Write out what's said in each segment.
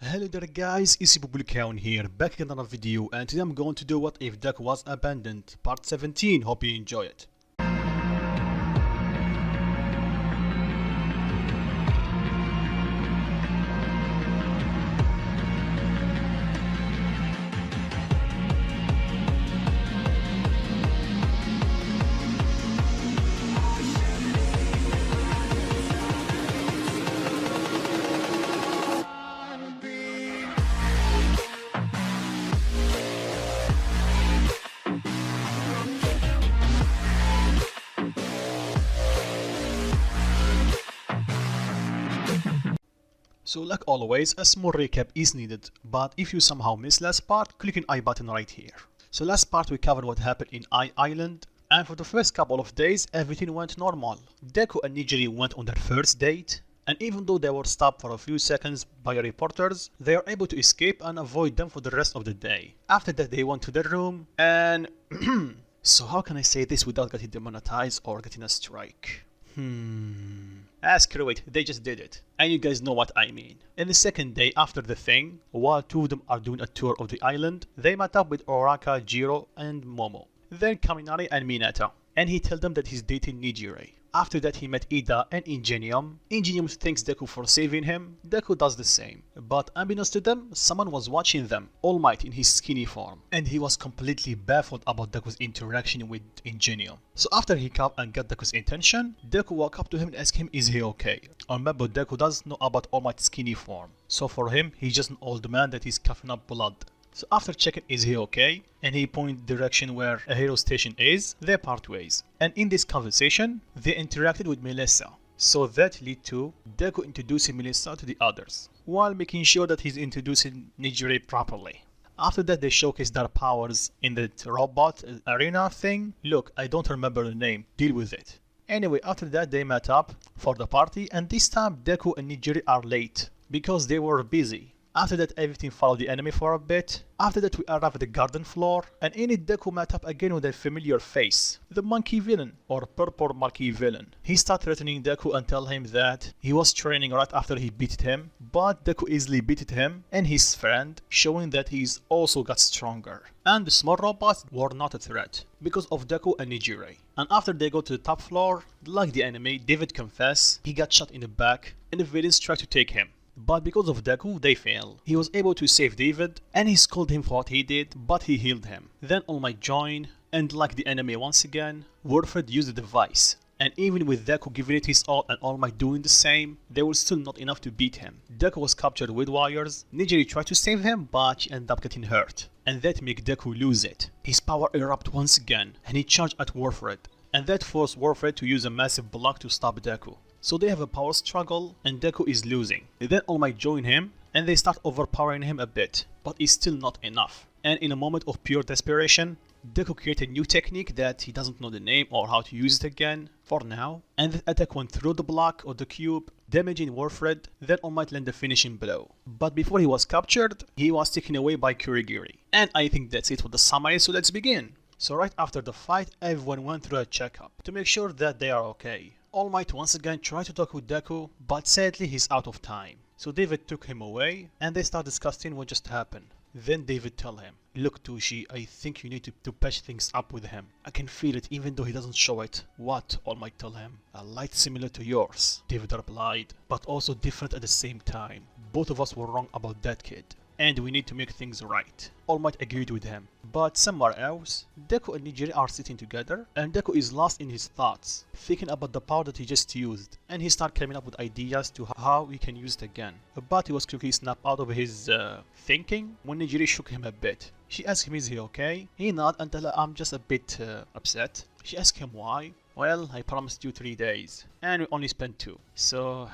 Hello there guys, it's Count here, back in another video, and today I'm going to do What If Deku Was Abandoned, part 17, hope you enjoy it. So like always, a small recap is needed, but if you somehow missed last part, click on I button right here. So last part we covered what happened in I Island, and for the first couple of days everything went normal. Deku and Nijiri went on their first date, and even though they were stopped for a few seconds by reporters, they are able to escape and avoid them for the rest of the day. After that they went to their room, and so how can I say this without getting demonetized or getting a strike? Screw it, they just did it. And you guys know what I mean. In the second day after the thing, while two of them are doing a tour of the island, they met up with Oraka, Jiro, and Momo. Then Kaminari and Mineta, and he told them that he's dating Nijire. After that he met Ida and Ingenium. Ingenium thanks Deku for saving him. Deku does the same. But unbeknownst to them, someone was watching them, All Might in his skinny form. And he was completely baffled about Deku's interaction with Ingenium. So after he caught and got Deku's attention, Deku walked up to him and asked him is he okay. Remember, Deku doesn't know about All Might's skinny form. So for him, he's just an old man that is coughing up blood. So after checking is he okay, and he pointed the direction where a hero station is, they part ways. And in this conversation, they interacted with Melissa. So that led to Deku introducing Melissa to the others, while making sure that he's introducing Nijire properly. After that they showcased their powers in the robot arena thing. Look, I don't remember the name, deal with it. Anyway, after that they met up for the party, and this time Deku and Nijire are late, because they were busy. After that everything followed the enemy for a bit. After that we arrived at the garden floor, and in it Deku met up again with a familiar face, the monkey villain, or purple monkey villain. He started threatening Deku and tell him that he was training right after he beat him, but Deku easily beat him and his friend, showing that he's also got stronger. And the small robots were not a threat, because of Deku and Nijire. And after they go to the top floor, like the enemy, David confessed he got shot in the back and the villains tried to take him. But because of Deku, they fail. He was able to save David, and he scolded him for what he did, but he healed him. Then All Might joined, and like the enemy once again, Warfred used the device. And even with Deku giving it his all and All Might doing the same, they were still not enough to beat him. Deku was captured with wires. Nijiri tried to save him, but she ended up getting hurt. And that made Deku lose it. His power erupted once again, and he charged at Warfred. And that forced Warfred to use a massive block to stop Deku. So they have a power struggle, and Deku is losing. Then All Might join him, and they start overpowering him a bit, but it's still not enough. And in a moment of pure desperation, Deku created a new technique that he doesn't know the name or how to use it again, for now. And the attack went through the block or the cube, damaging Warfred. Then All Might landed a finishing blow. But before he was captured, he was taken away by Kurigiri. And I think that's it for the summary, so let's begin. So right after the fight, everyone went through a checkup to make sure that they are okay. All Might once again tried to talk with Deku, but sadly he's out of time. So David took him away, and they start discussing what just happened. Then David tell him, look Tushi, I think you need to patch things up with him. I can feel it even though he doesn't show it. What? All Might tell him. A light similar to yours, David replied, but also different at the same time. Both of us were wrong about that kid, and we need to make things right. All Might agreed with him. But somewhere else, Deku and Nijiri are sitting together, and Deku is lost in his thoughts, thinking about the power that he just used, and he started coming up with ideas to how he can use it again. But he was quickly snapped out of his thinking when Nijiri shook him a bit. She asked him is he okay? He nodded and told her I'm just a bit upset. She asked him why? Well, I promised you 3 days, and we only spent 2, so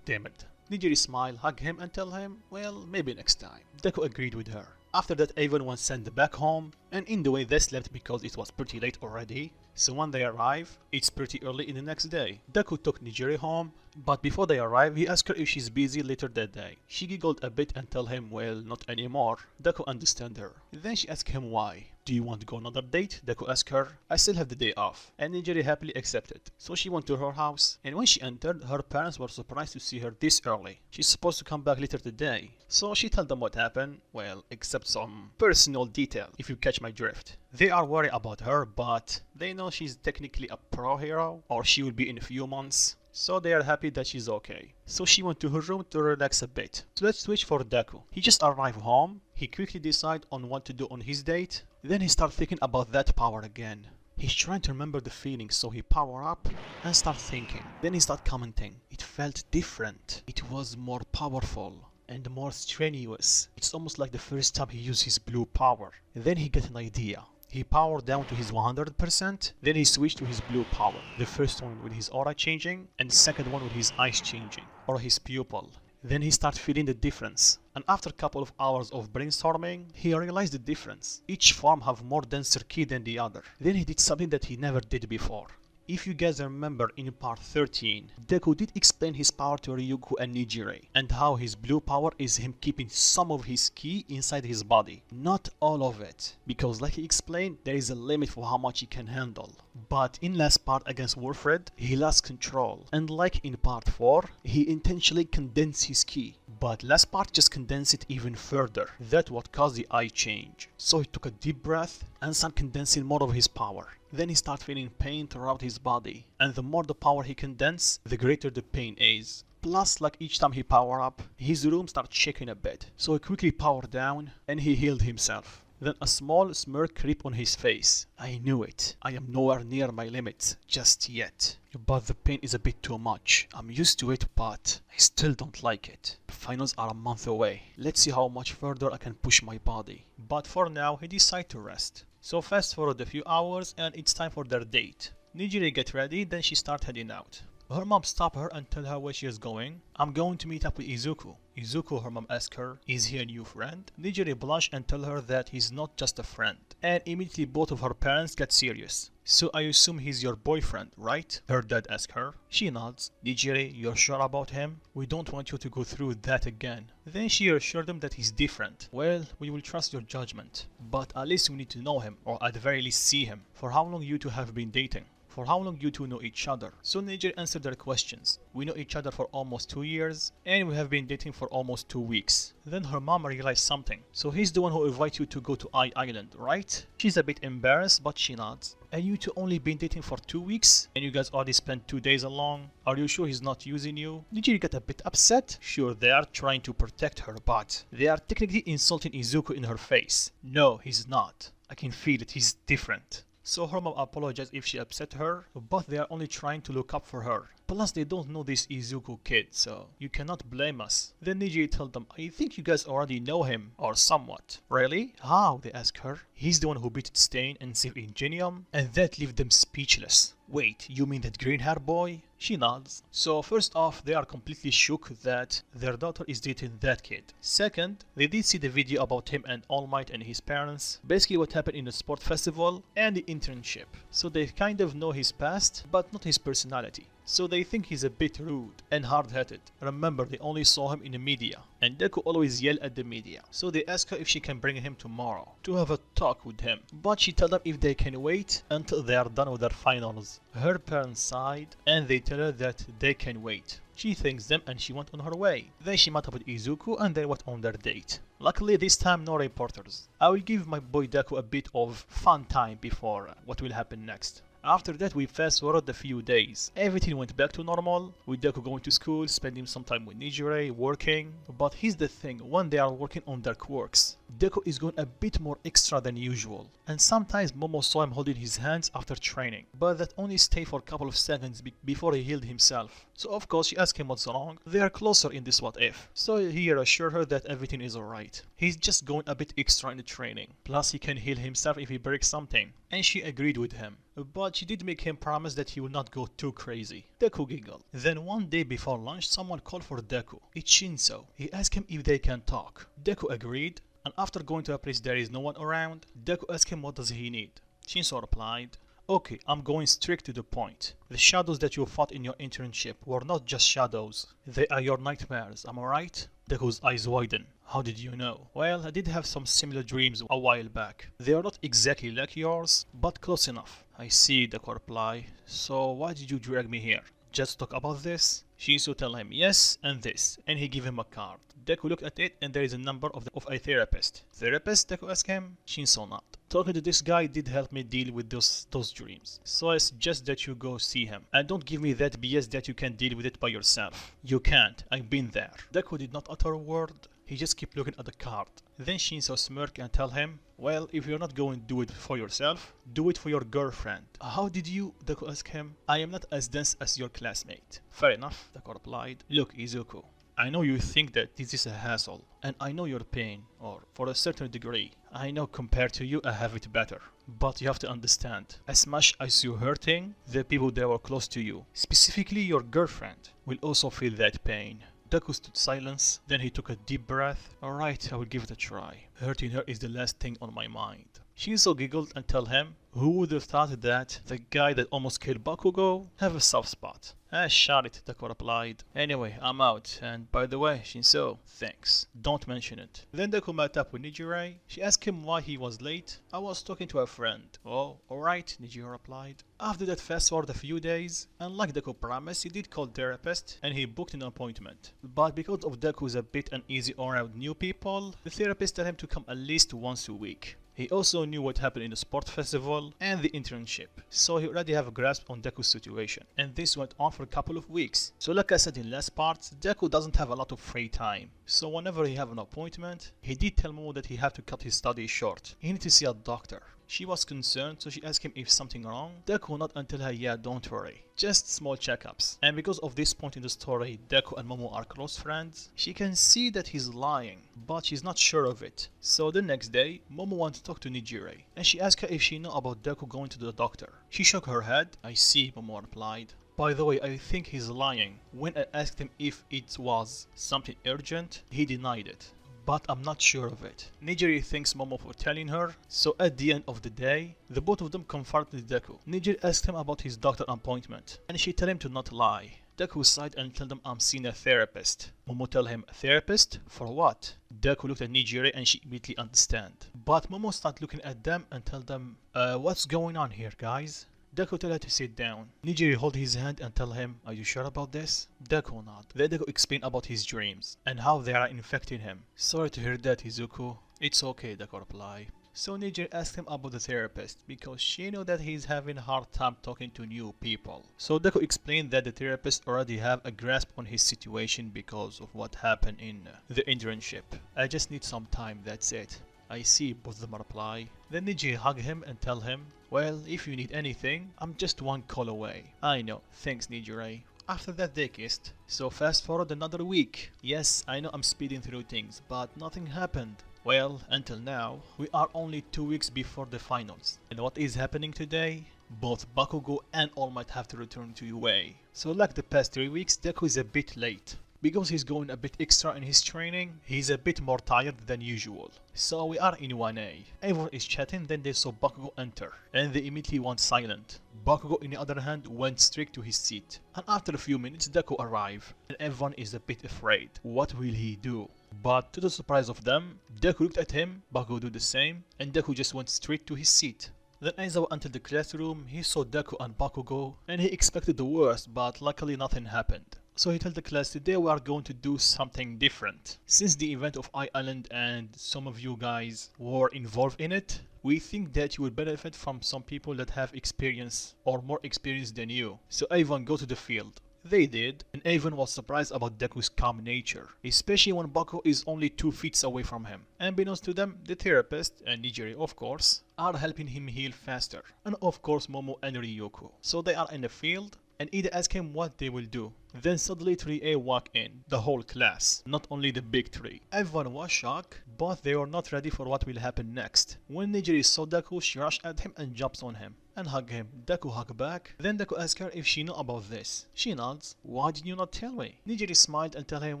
damn it. Nijiri smiled, hug him and tell him, well, maybe next time. Deku agreed with her. After that, everyone sent back home, and in the way they slept because it was pretty late already. So when they arrive, it's pretty early in the next day. Deku took Nijiri home, but before they arrive, he asked her if she's busy later that day. She giggled a bit and told him, well, not anymore. Deku understood her. Then she asked him why. Do you want to go on another date? Deku asked her. I still have the day off. And Nijiri happily accepted. So she went to her house, and when she entered, her parents were surprised to see her this early. She's supposed to come back later today. So she told them what happened, well, except some personal detail, if you catch my drift. They are worried about her, but they know she's technically a pro hero, or she will be in a few months. So they are happy that she's okay. So she went to her room to relax a bit. So let's switch for Deku. He just arrived home. He quickly decided on what to do on his date. Then he started thinking about that power again. He's trying to remember the feeling, so he power up and start thinking. Then he start commenting. It felt different. It was more powerful and more strenuous. It's almost like the first time he used his blue power. Then he got an idea. He powered down to his 100%, then he switched to his blue power. The first one with his aura changing, and the second one with his eyes changing, or his pupil. Then he started feeling the difference, and after a couple of hours of brainstorming, he realized the difference. Each form have more denser ki than the other. Then he did something that he never did before. If you guys remember in part 13, Deku did explain his power to Ryugu and Nijiri, and how his blue power is him keeping some of his ki inside his body. Not all of it, because like he explained, there is a limit for how much he can handle. But in last part against Wilfred, he lost control, and like in part 4, he intentionally condensed his ki. But last part just condensed it even further. That's what caused the eye change. So he took a deep breath and started condensing more of his power. Then he started feeling pain throughout his body, and the more the power he condenses, the greater the pain is. Plus, like each time he powered up, his room started shaking a bit, so he quickly powered down and he healed himself. Then a small smirk crept on his face. I knew it. I am nowhere near my limits just yet. But the pain is a bit too much. I'm used to it, but I still don't like it. Finals are a month away. Let's see how much further I can push my body. But for now, he decided to rest. So fast forward a few hours and it's time for their date. Nijiri get ready, then she start heading out. Her mom stopped her and tell her where she is going. I'm going to meet up with Izuku. Izuku, her mom asked her, is he a new friend? Nijiri blush and tell her that he's not just a friend. And immediately both of her parents get serious. So I assume he's your boyfriend, right? Her dad asked her. She nods. Nijiri, you're sure about him? We don't want you to go through that again. Then she assured him that he's different. Well, we will trust your judgment. But at least we need to know him, or at the very least see him. For how long you two have been dating? For how long you two know each other? So Nijiri answered their questions. We know each other for almost 2 years, and we have been dating for almost 2 weeks. Then her mom realized something. So he's the one who invited you to go to Island, right? She's a bit embarrassed, but she nods. And you two only been dating for 2 weeks? And you guys already spent 2 days alone? Are you sure he's not using you? Nijiri got a bit upset. Sure, they are trying to protect her, but they are technically insulting Izuku in her face. No, he's not. I can feel it, he's different. So her mom apologized if she upset her, but they are only trying to look up for her. Plus they don't know this Izuku kid, so you cannot blame us. Then Nijiri told them, I think you guys already know him, or somewhat. Really? How? They asked her. He's the one who beat Stain and saved Ingenium, and that left them speechless. Wait, you mean that green hair boy? She nods. So first off, they are completely shook that their daughter is dating that kid. Second, they did see the video about him and All Might and his parents, basically what happened in the sport festival and the internship. So they kind of know his past, but not his personality. So they think he's a bit rude and hard-headed. Remember, they only saw him in the media, and Deku always yell at the media. So they ask her if she can bring him tomorrow to have a talk with him. But she tells them if they can wait until they are done with their finals. Her parents sighed, and they tell her that they can wait. She thanks them and she went on her way. Then she met up with Izuku and they went on their date. Luckily this time no reporters. I will give my boy Deku a bit of fun time before what will happen next. After that we fast forward a few days. Everything went back to normal, with Deku going to school, spending some time with Nijiri, working. But here's the thing, when they are working on their quirks, Deku is going a bit more extra than usual. And sometimes Momo saw him holding his hands after training, but that only stayed for a couple of seconds before he healed himself. So of course she asked him what's wrong. They are closer in this what if. So he assured her that everything is alright. He's just going a bit extra in the training. Plus he can heal himself if he breaks something. And she agreed with him. But she did make him promise that he will not go too crazy. Deku giggled. Then one day before lunch someone called for Deku. It's Shinso. He asked him if they can talk. Deku agreed. And after going to a place there is no one around, Deku asked him what does he need. Shinso replied, okay, I'm going straight to the point. The shadows that you fought in your internship were not just shadows. They are your nightmares, am I right? Deku's eyes widen. How did you know? Well, I did have some similar dreams a while back. They are not exactly like yours, but close enough. I see, Deku replied. So why did you drag me here? Just talk about this? Shinso tell him yes and this, and he give him a card. Deku looked at it and there is a number of a therapist. Therapist? Deku asked him. Shinso nodded. Talking to this guy did help me deal with those dreams. So I suggest that you go see him. And don't give me that BS that you can deal with it by yourself. You can't. I've been there. Deku did not utter a word. He just kept looking at the card. Then Shinso smirk and tell him, well, if you're not going to do it for yourself, do it for your girlfriend. How did you? Deku asked him. I am not as dense as your classmate. Fair enough, Deku replied. Look, Izuku, I know you think that this is a hassle, and I know your pain, or for a certain degree. I know compared to you I have it better. But you have to understand, as much as you're hurting, the people that were close to you, specifically your girlfriend, will also feel that pain. Deku stood silence, then he took a deep breath. Alright, I will give it a try. Hurting her is the last thing on my mind. Shinso giggled and told him, who would have thought that the guy that almost killed Bakugo have a soft spot? Shut it, Deku replied. Anyway, I'm out, and by the way, Shinso, thanks. Don't mention it. Then Deku met up with Nijire. She asked him why he was late. I was talking to a friend. Oh, alright, Nijire replied. After that fast forward a few days, and like Deku promised, he did call therapist and he booked an appointment. But because of Deku's a bit uneasy around new people, the therapist told him to come at least once a week. He also knew what happened in the sport festival and the internship, so he already have a grasp on Deku's situation, and this went on for a couple of weeks. So like I said in last parts, Deku doesn't have a lot of free time, so whenever he have an appointment, he did tell Momo that he had to cut his studies short. He need to see a doctor. She was concerned, so she asked him if something wrong. Deku nodded and tell her, yeah, don't worry, just small checkups. And because of this point in the story, Deku and Momo are close friends, she can see that he's lying, but she's not sure of it. So the next day, Momo wants to talk to Nijire, and she asked her if she knew about Deku going to the doctor. She shook her head. I see, Momo replied. By the way, I think he's lying. When I asked him if it was something urgent, he denied it. But I'm not sure of it. Nijiri thanks Momo for telling her, so at the end of the day, the both of them confronted Deku. Nijiri asked him about his doctor appointment, and she told him to not lie. Deku sighed and told them I'm seeing a therapist. Momo tell him, a therapist? For what? Deku looked at Nijiri and she immediately understand. But Momo started looking at them and tell them, what's going on here, guys? Deku tell her to sit down. Nijiri hold his hand and tell him, are you sure about this? Deku nod. Then Deku explain about his dreams and how they are infecting him. Sorry to hear that, Izuku. It's okay, Deku reply. So Nijiri asked him about the therapist because she knew that he's having a hard time talking to new people. So Deku explained that the therapist already have a grasp on his situation because of what happened in the internship. I just need some time, that's it. I see, both of them reply. Then Nijiri hug him and tell him, well, if you need anything, I'm just one call away. I know, thanks Nijiri. After that they kissed. So fast forward another week. Yes, I know I'm speeding through things, but nothing happened. Well, until now, we are only 2 weeks before the finals. And what is happening today? Both Bakugo and All Might have to return to UA. So like the past 3 weeks, Deku is a bit late. Because he's going a bit extra in his training, he's a bit more tired than usual. So we are in 1A. Everyone is chatting, then they saw Bakugo enter, and they immediately went silent. Bakugo, on the other hand, went straight to his seat. And after a few minutes, Deku arrived, and everyone is a bit afraid. What will he do? But to the surprise of them, Deku looked at him, Bakugo did the same, and Deku just went straight to his seat. Then Aizawa entered the classroom, he saw Deku and Bakugo, and he expected the worst, but luckily nothing happened. So he told the class, today we are going to do something different. Since the event of Island and some of you guys were involved in it, we think that you will benefit from some people that have experience or more experience than you. So everyone go to the field. They did, and everyone was surprised about Deku's calm nature, especially when Bakugo is only 2 feet away from him. Unbeknownst to them, the therapist, and Nijiri of course, are helping him heal faster. And of course Momo and Ryuko. So they are in the field, and Ida asked him what they will do. Then suddenly 3A walked in, the whole class, not only the big three. Everyone was shocked. but they were not ready for what will happen next. When Nijiri saw Deku, she rushed at him and jumps on him and hug him. Deku hug back. Then Deku asks her if she knew about this. She nods. Why did you not tell me? Nijiri smiled and tell him,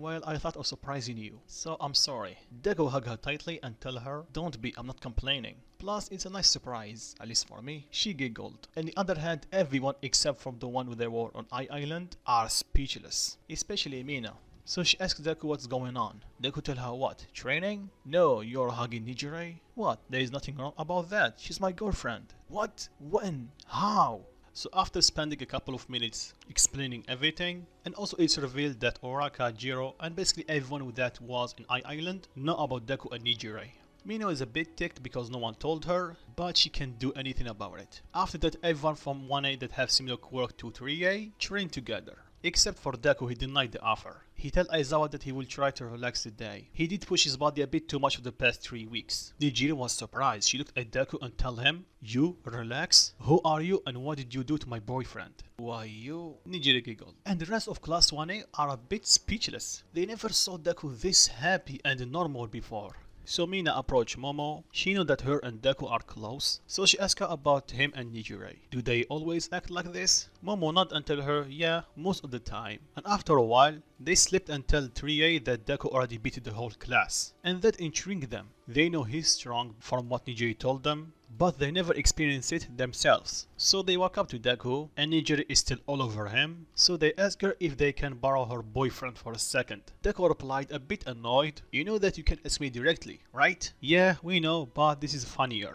well, I thought of surprising you, so I'm sorry. Deku hug her tightly and tell her, don't be, I'm not complaining. Plus, it's a nice surprise, at least for me. She giggled. On the other hand, everyone except from the one with their war on Island are speechless, especially Mina. So she asks Deku what's going on. Deku tell her what? Training? No, you're hugging Nijire? What? There is nothing wrong about that. She's my girlfriend. What? When? How? So after spending a couple of minutes explaining everything, and also it's revealed that Oraka, Jiro, and basically everyone that was in Island know about Deku and Nijire. Mino is a bit ticked because no one told her, but she can't do anything about it. After that, everyone from 1A that have similar quirk to 3A train together. Except for Deku, he denied the offer. He told Aizawa that he will try to relax the day. He did push his body a bit too much for the past 3 weeks. Nijiri was surprised. She looked at Deku and told him, you? Relax? Who are you and what did you do to my boyfriend? Why you? Nijiri giggled. And the rest of class 1A are a bit speechless. They never saw Deku this happy and normal before. So Mina approached Momo. She knew that her and Deku are close, so she asked her about him and Nijire. Do they always act like this? Momo nodded and told her, yeah, most of the time. And after a while, they slipped and told 3A that Deku already beat the whole class. And that intrigued them. They know he's strong from what Nijiri told them, but they never experienced it themselves. So they walk up to Deku, and Nijiri is still all over him, so they ask her if they can borrow her boyfriend for a second. Deku replied a bit annoyed, you know that you can ask me directly, right? Yeah, we know, but this is funnier.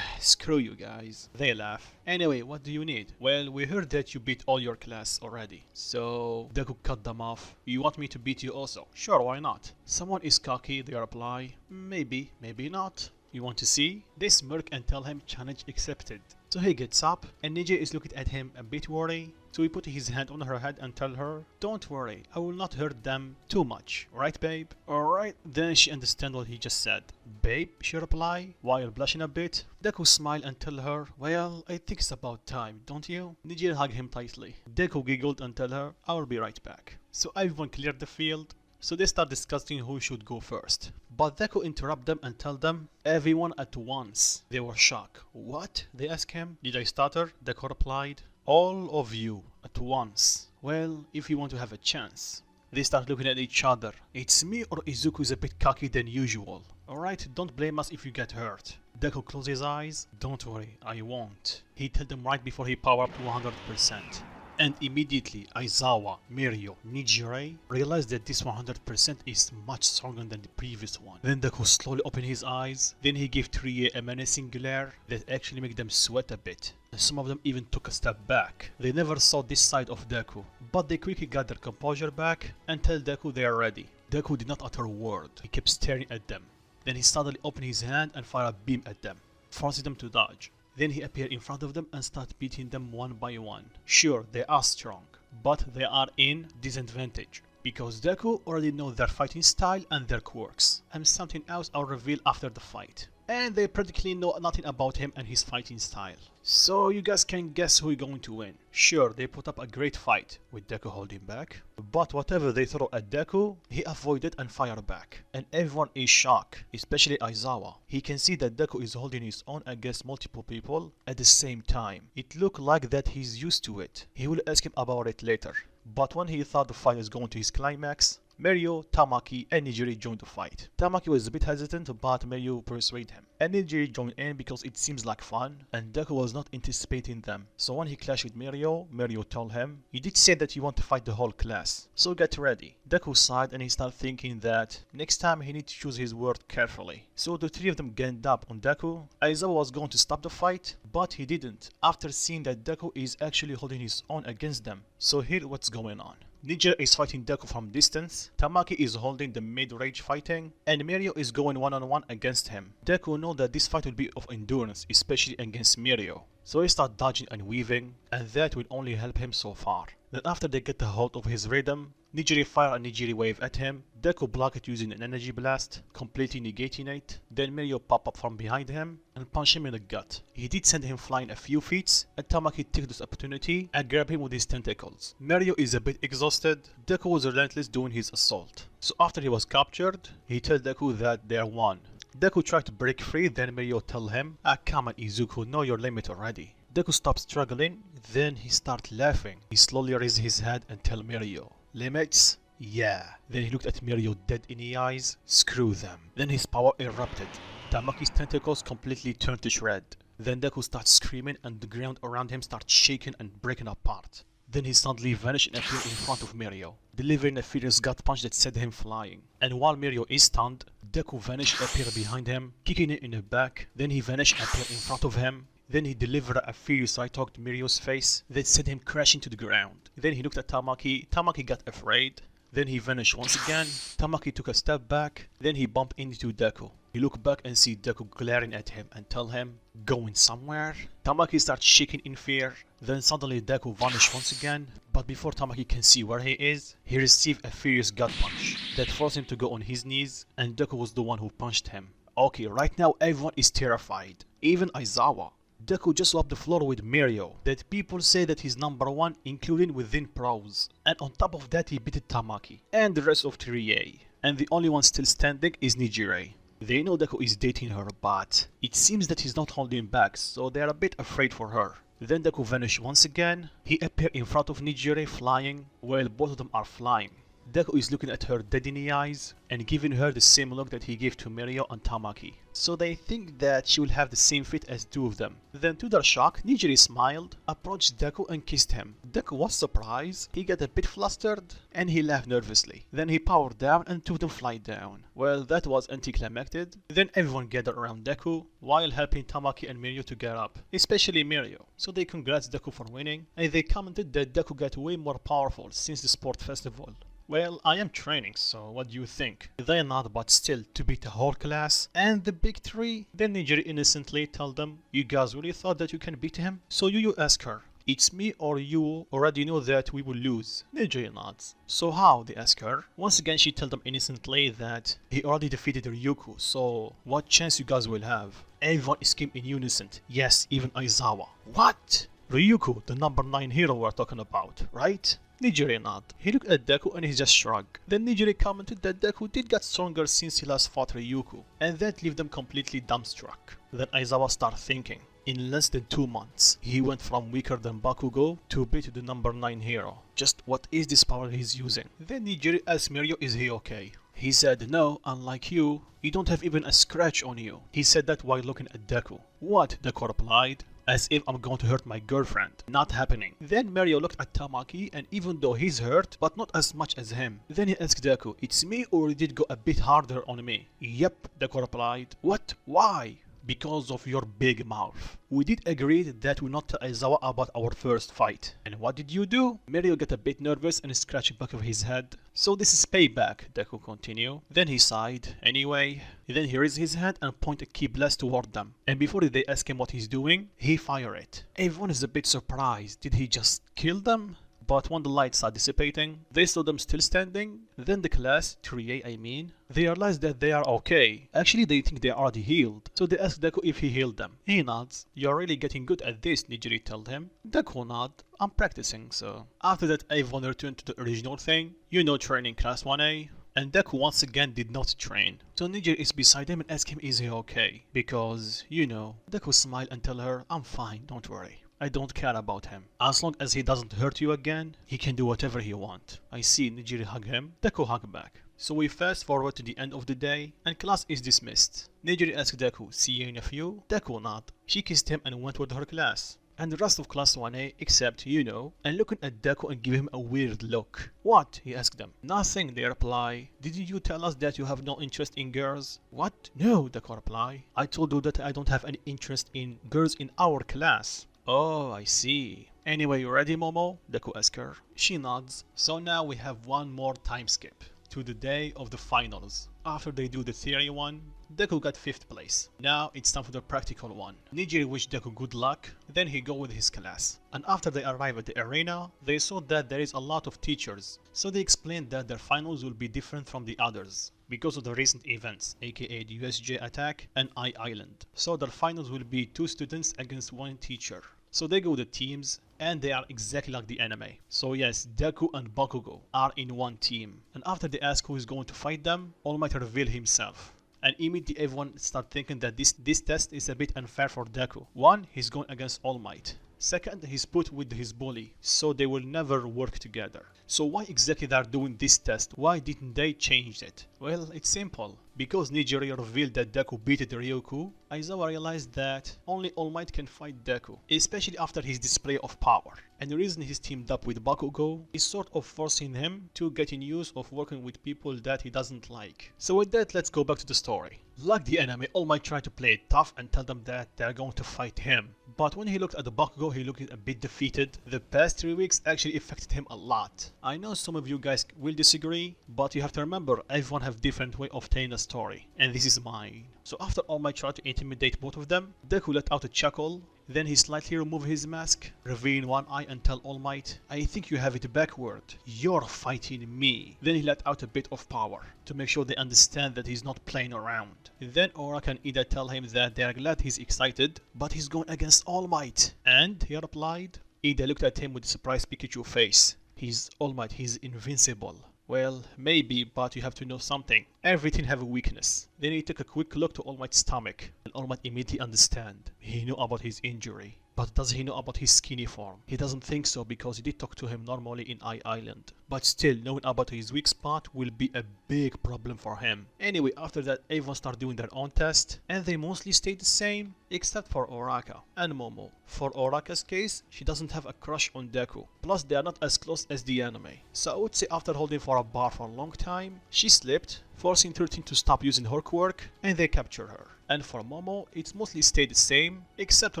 Screw you guys. They laugh. Anyway, what do you need? Well, we heard that you beat all your class already. So Deku cut them off. You want me to beat you also? Sure, why not? Someone is cocky, they reply. Maybe, maybe not. You want to see? They smirk and tell him challenge accepted. So he gets up and Nijiri is looking at him a bit worried. So he put his hand on her head and tell her, don't worry, I will not hurt them too much. Right, babe? Alright. Then she understand what he just said. Babe, she replied, while blushing a bit. Deku smiled and tell her, well, I think it's about time, don't you? Nijiri hugged him tightly. Deku giggled and tell her, I will be right back. So everyone cleared the field. So they start discussing who should go first. But Deku interrupt them and tell them everyone at once. They were shocked. What? They asked him. Did I stutter? Deku replied. All of you at once. Well, if you want to have a chance. They start looking at each other. It's me or Izuku is a bit cocky than usual. Alright, don't blame us if you get hurt. Deku closed his eyes. Don't worry, I won't. He told them right before he powered up to 100%. And immediately Aizawa, Mirio, Nijire realized that this 100% is much stronger than the previous one. Then Deku slowly opened his eyes. Then he gave 3A a menacing glare that actually made them sweat a bit. Some of them even took a step back. They never saw this side of Deku, but they quickly got their composure back and told Deku they are ready. Deku did not utter a word. He kept staring at them. Then he suddenly opened his hand and fired a beam at them, forcing them to dodge. Then he appeared in front of them and started beating them one by one. Sure, they are strong, but they are in disadvantage, because Deku already knows their fighting style and their quirks, and something else I'll reveal after the fight. And they practically know nothing about him and his fighting style. So you guys can guess who is going to win. Sure, they put up a great fight, with Deku holding back, but whatever they throw at Deku, he avoided and fired back. And everyone is shocked, especially Aizawa. He can see that Deku is holding his own against multiple people at the same time. It looked like that he's used to it. He will ask him about it later. But when he thought the fight was going to his climax, Mirio, Tamaki, and Nijiri joined the fight. Tamaki was a bit hesitant, but Mirio persuaded him. And Nijiri joined in because it seems like fun, and Deku was not anticipating them. So when he clashed with Mirio, Mirio told him, you did say that you want to fight the whole class, so get ready. Deku sighed and he started thinking that next time he needs to choose his word carefully. So the three of them ganged up on Deku. Aizawa was going to stop the fight, but he didn't, after seeing that Deku is actually holding his own against them. So here's what's going on. Ninja is fighting Deku from distance, Tamaki is holding the mid-range fighting, and Mirio is going one-on-one against him. Deku knows that this fight will be of endurance, especially against Mirio. So he starts dodging and weaving, and that will only help him so far. Then after they get a hold of his rhythm, Nijiri fire a Nijiri wave at him. Deku block it using an energy blast, completely negating it. Then Mirio pop up from behind him and punch him in the gut. He did send him flying a few feet, and Tamaki took this opportunity and grabbed him with his tentacles. Mirio is a bit exhausted. Deku was relentless doing his assault. So after he was captured, he tells Deku that they are won. Deku tried to break free, then Mirio tell him, come on Izuku, know your limit already. Deku stopped struggling, then he started laughing. He slowly raised his head and tell Mirio, limits? Yeah. Then he looked at Mirio dead in the eyes. Screw them. Then his power erupted. Tamaki's tentacles completely turned to shred. Then Deku starts screaming and the ground around him starts shaking and breaking apart. Then he suddenly vanished and appeared in front of Mirio, delivering a furious gut punch that sent him flying. And while Mirio is stunned, Deku vanished and appeared behind him, kicking it in the back. Then he vanished and appeared in front of him. Then he delivered a furious right hook to Mirio's face that sent him crashing to the ground. Then he looked at Tamaki. Tamaki got afraid. Then he vanished once again. Tamaki took a step back. Then he bumped into Deku. He looked back and see Deku glaring at him and tell him, going somewhere? Tamaki starts shaking in fear. Then suddenly Deku vanished once again. But before Tamaki can see where he is, he received a furious gut punch that forced him to go on his knees, and Deku was the one who punched him. Okay, right now everyone is terrified. Even Aizawa. Deku just swapped the floor with Mirio, that people say that he's number 1, including within pros. And on top of that he beat Tamaki and the rest of Trie. And the only one still standing is Nijire. They know Deku is dating her, but it seems that he's not holding back, so they're a bit afraid for her. Then Deku vanished once again. He appeared in front of Nijire flying, while both of them are flying. Deku is looking at her dead in the eyes and giving her the same look that he gave to Mirio and Tamaki. So they think that she will have the same fate as two of them. Then to their shock, Nijiri smiled, approached Deku and kissed him. Deku was surprised, he got a bit flustered and he laughed nervously. Then he powered down and two of them fly down. Well, that was anticlimactic. Then everyone gathered around Deku while helping Tamaki and Mirio to get up, especially Mirio. So they congrats Deku for winning and they commented that Deku got way more powerful since the sport festival. Well, I am training, so what do you think? They not, but still, to beat the whole class and the big three? Then Nijiri innocently told them, you guys really thought that you can beat him? So you ask her, it's me or you already know that we will lose? Nijiri nods. So how? They ask her. Once again she told them innocently that he already defeated Ryuko, so what chance you guys will have? Everyone screamed in unison, yes, even Aizawa. What? Ryuko, the number 9 hero we're talking about, right? Nijiri nodded. He looked at Deku and he just shrugged. Then Nijiri commented that Deku did get stronger since he last fought Ryuko, and that left them completely dumbstruck. Then Aizawa started thinking. In less than 2 months, he went from weaker than Bakugo to beat the number 9 hero. Just what is this power he's using? Then Nijiri asked Mirio, is he okay? He said, no, unlike you, you don't have even a scratch on you. He said that while looking at Deku. What? Deku replied. As if I'm going to hurt my girlfriend. Not happening. Then Mirio looked at Tamaki and even though he's hurt, but not as much as him. Then he asked Deku, it's me or you did go a bit harder on me? Yep, Deku replied. What? Why? Because of your big mouth. We did agree that we not tell Aizawa about our first fight. And what did you do? Mirio got a bit nervous and scratched the back of his head. So this is payback, Deku continued. Then he sighed. Anyway. Then he raised his hand and pointed a key blast toward them. And before they ask him what he's doing, he fired it. Everyone is a bit surprised. Did he just kill them? But when the lights started dissipating, they saw them still standing. Then the class, 3A I mean, they realized that they are okay. Actually, they think they are already healed. So they asked Deku if he healed them. He nods. You're really getting good at this, Nijiri told him. Deku nodded. I'm practicing, so. After that, everyone returned to the original thing. You know, training class 1A. And Deku once again did not train. So Nijiri is beside him and asks him is he okay? Because, you know, Deku smiled and tell her, I'm fine, don't worry. I don't care about him. As long as he doesn't hurt you again, he can do whatever he wants. I see Nijiri hug him, Deku hug back. So we fast forward to the end of the day, and class is dismissed. Nijiri asked Deku, see you in a few? Deku nodded. She kissed him and went with her class. And the rest of class 1A, except, you know, and looking at Deku and give him a weird look. What? He asked them. Nothing, they reply. Didn't you tell us that you have no interest in girls? What? No, Deku reply. I told you that I don't have any interest in girls in our class. Oh, I see. Anyway, you ready, Momo? Deku asked her. She nods. So now we have one more time skip to the day of the finals. After they do the theory one, Deku got 5th place. Now it's time for the practical one. Nijiri wished Deku good luck, then he go with his class. And after they arrive at the arena, they saw that there is a lot of teachers. So they explained that their finals will be different from the others because of the recent events, aka the USJ attack and Island. So their finals will be 2 students against 1 teacher. So they go the teams, and they are exactly like the anime. So yes, Deku and Bakugo are in one team. And after they ask who is going to fight them, All Might reveal himself. And immediately everyone start thinking that this test is a bit unfair for Deku. One, he's going against All Might. Second, he's put with his bully, so they will never work together. So why exactly they are doing this test? Why didn't they change it? Well, it's simple. Because Nijiri revealed that Deku beat Ryuko, Aizawa realized that only All Might can fight Deku, especially after his display of power. And the reason he's teamed up with Bakugo is sort of forcing him to get in use of working with people that he doesn't like. So with that, let's go back to the story. Like the anime, All Might tried to play it tough and tell them that they're going to fight him. But when he looked at the Bakugo, he looked a bit defeated. The past 3 weeks actually affected him a lot. I know some of you guys will disagree, but you have to remember everyone have different way of telling a story, and this is mine. So after All Might tried to intimidate both of them, Deku let out a chuckle. Then he slightly removed his mask, revealing one eye and tell All Might, I think you have it backward. You're fighting me. Then he let out a bit of power to make sure they understand that he's not playing around. Then Oraka and Ida tell him that they are glad he's excited, but he's going against All Might. And he replied, Ida looked at him with a surprised Pikachu face. He's All Might, he's invincible. Well, maybe, but you have to know something. Everything have a weakness. Then he took a quick look to All Might's stomach, and All Might immediately understand. He knew about his injury. But does he know about his skinny form? He doesn't think so because he did talk to him normally in Island. But still, knowing about his weak spot will be a big problem for him. Anyway, after that, everyone started doing their own test, and they mostly stayed the same, except for Oraka and Momo. For Oraka's case, she doesn't have a crush on Deku. Plus, they are not as close as the anime. So I would say after holding for a bar for a long time, she slipped, forcing 13 to stop using her quirk, and they capture her. And for Momo, it's mostly stayed the same, except to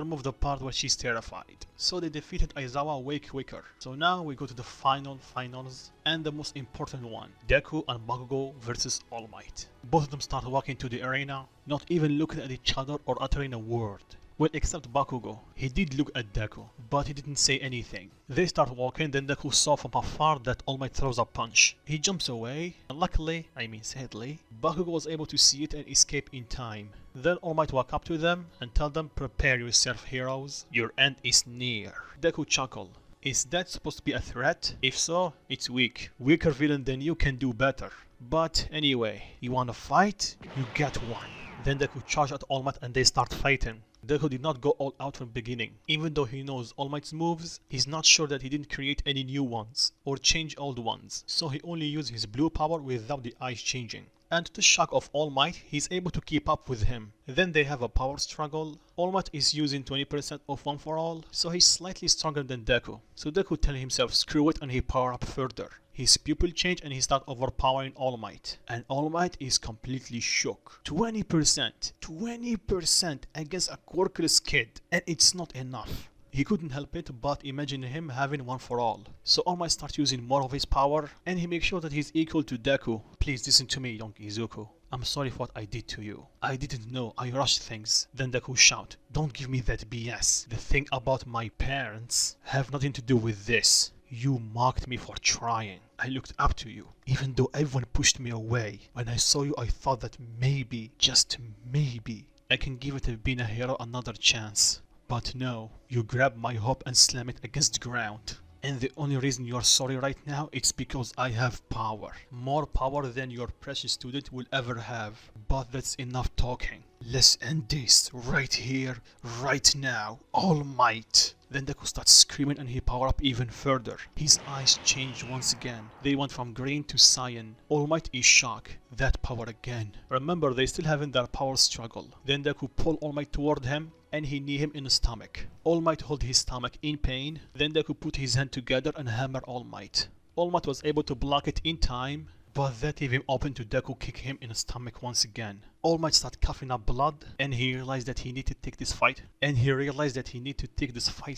remove the part where she's terrified. So they defeated Aizawa way quicker. So now we go to the finals, and the most important one, Deku and Bakugo versus All Might. Both of them start walking to the arena, not even looking at each other or uttering a word. Well, except Bakugo. He did look at Deku, but he didn't say anything. They start walking, then Deku saw from afar that All Might throws a punch. He jumps away, and luckily, sadly, Bakugo was able to see it and escape in time. Then All Might walk up to them and tell them, prepare yourself, heroes, your end is near. Deku chuckled. Is that supposed to be a threat? If so, it's weak. Weaker villain than you can do better. But anyway, you wanna fight? You get one. Then Deku charged at All Might and they start fighting. Deku did not go all out from the beginning. Even though he knows All Might's moves, he's not sure that he didn't create any new ones or change old ones. So he only used his blue power without the eyes changing. And to the shock of All Might, he's able to keep up with him. Then they have a power struggle. All Might is using 20% of One for All, so he's slightly stronger than Deku. So Deku tells himself screw it and he power up further. His pupil changed and he started overpowering All Might. And All Might is completely shook. 20% against a quirkless kid. And it's not enough. He couldn't help it but imagine him having One for All. So All Might starts using more of his power and he makes sure that he's equal to Deku. Please listen to me, young Izuku. I'm sorry for what I did to you. I didn't know, I rushed things. Then Deku shout, don't give me that BS. The thing about my parents have nothing to do with this. You mocked me for trying. I looked up to you, even though everyone pushed me away. When I saw you, I thought that maybe, just maybe, I can give it to being a hero another chance. But no, you grab my hope and slam it against the ground. And the only reason you are sorry right now, it's because I have power. More power than your precious student will ever have. But that's enough talking. Let's end this right here, right now. All Might. Then Deku starts screaming and he power up even further. His eyes change once again. They went from green to cyan. All Might is shocked. That power again. Remember, they still having their power struggle. Then Deku pull All Might toward him and he knee him in the stomach. All Might hold his stomach in pain. Then Deku put his hand together and hammer All Might. All Might was able to block it in time, but that gave him open to Deku kick him in the stomach once again. All Might start coughing up blood and he realized that he need to take this fight.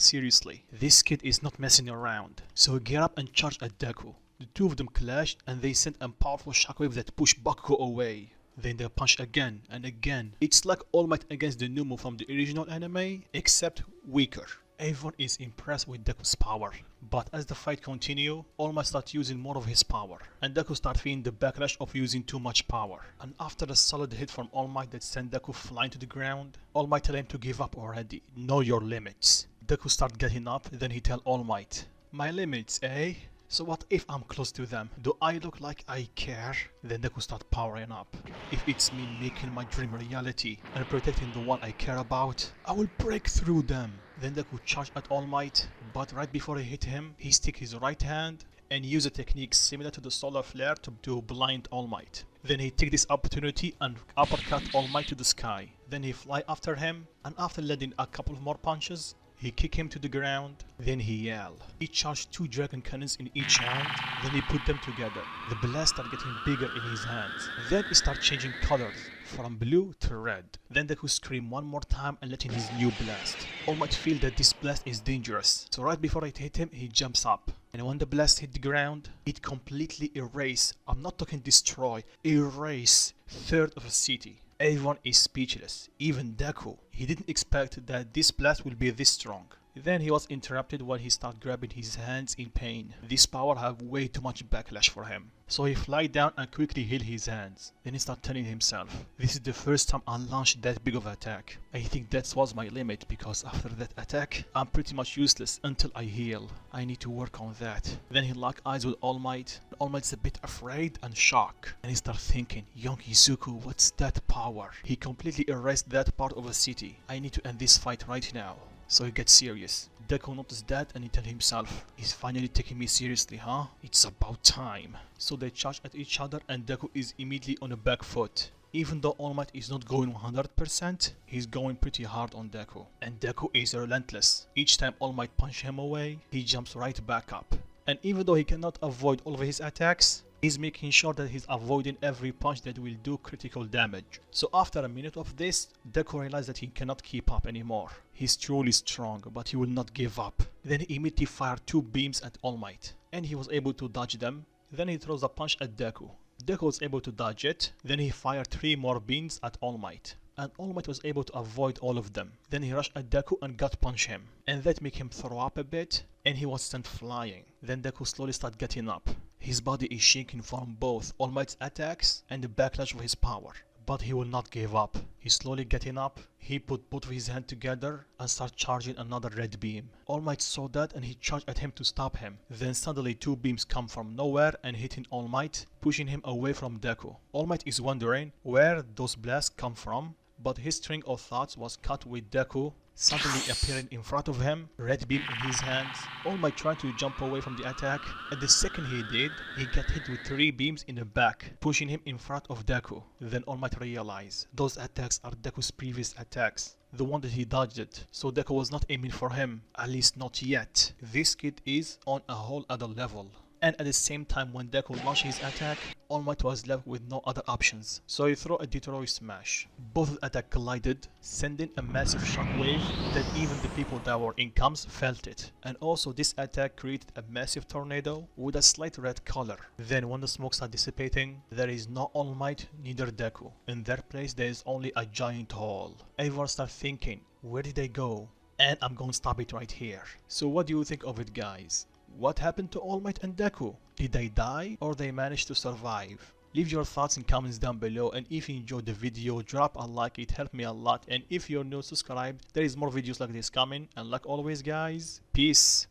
Seriously. This kid is not messing around. So he get up and charge at Deku. The two of them clashed and they sent a powerful shockwave that pushed Bakugo away. Then they punch again and again. It's like All Might against the Numu from the original anime, except weaker. Everyone is impressed with Deku's power, but as the fight continues, All Might starts using more of his power, and Deku starts feeling the backlash of using too much power. And after a solid hit from All Might that sent Deku flying to the ground, All Might tells him to give up already, know your limits. Deku starts getting up, then he tells All Might, my limits, eh? So what if I'm close to them? Do I look like I care? Then Deku starts powering up. If it's me making my dream reality and protecting the one I care about, I will break through them. Then Deku charged at All Might, but right before he hit him, he stick his right hand and use a technique similar to the solar flare to blind All Might. Then he take this opportunity and uppercut All Might to the sky. Then he fly after him, and after landing a couple of more punches, he kick him to the ground, then he yell. He charged 2 dragon cannons in each hand, then he put them together. The blast started getting bigger in his hands. Then he started changing colors, from blue to red. Then Deku screamed one more time and let in his new blast. All Might feel that this blast is dangerous, so right before it hit him, he jumps up. And when the blast hit the ground, it completely erased, I'm not talking destroy, erase 1/3 of a city. Everyone is speechless, even Deku. He didn't expect that this blast will be this strong. Then he was interrupted when he started grabbing his hands in pain. This power have way too much backlash for him. So he fly down and quickly heal his hands. Then he started telling himself, this is the first time I launched that big of an attack. I think that was my limit because after that attack, I'm pretty much useless until I heal. I need to work on that. Then he locked eyes with All Might. All Might's a bit afraid and shocked. And he started thinking, young Izuku, what's that power? He completely erased that part of a city. I need to end this fight right now. So he gets serious. Deku noticed that and he tells himself, he's finally taking me seriously, huh? It's about time. So they charge at each other and Deku is immediately on a back foot. Even though All Might is not going 100%, he's going pretty hard on Deku. And Deku is relentless. Each time All Might punches him away, he jumps right back up. And even though he cannot avoid all of his attacks, he's making sure that he's avoiding every punch that will do critical damage. So after a minute of this, Deku realizes that he cannot keep up anymore. He's truly strong, but he will not give up. Then he immediately fired 2 beams at All Might, and he was able to dodge them. Then he throws a punch at Deku. Deku was able to dodge it. Then he fired 3 more beams at All Might, and All Might was able to avoid all of them. Then he rushed at Deku and gut punched him, and that made him throw up a bit, and he was sent flying. Then Deku slowly started getting up. His body is shaking from both All Might's attacks and the backlash of his power. But he will not give up. He's slowly getting up. He put both of his hands together and started charging another red beam. All Might saw that and he charged at him to stop him. Then suddenly 2 beams come from nowhere and hitting All Might, pushing him away from Deku. All Might is wondering where those blasts come from, but his string of thoughts was cut with Deku suddenly appearing in front of him, red beam in his hands. All Might trying to jump away from the attack, and the second he did, he got hit with 3 beams in the back, pushing him in front of Deku. Then All Might realized those attacks are Deku's previous attacks, the one that he dodged it, so Deku was not aiming for him, at least not yet. This kid is on a whole other level. And at the same time when Deku launched his attack, All Might was left with no other options. So he threw a Detroit Smash. Both attacks collided, sending a massive shockwave that even the people that were in comms felt it. And also this attack created a massive tornado with a slight red color. Then when the smoke started dissipating, there is no All Might, neither Deku. In their place there is only a giant hole. Everyone started thinking, where did they go? And I'm going to stop it right here. So what do you think of it, guys? What happened to All Might and Deku? Did they die or they managed to survive? Leave your thoughts in comments down below, and if you enjoyed the video, drop a like, it helped me a lot. And if you're new, subscribe, there is more videos like this coming. And like always guys, peace.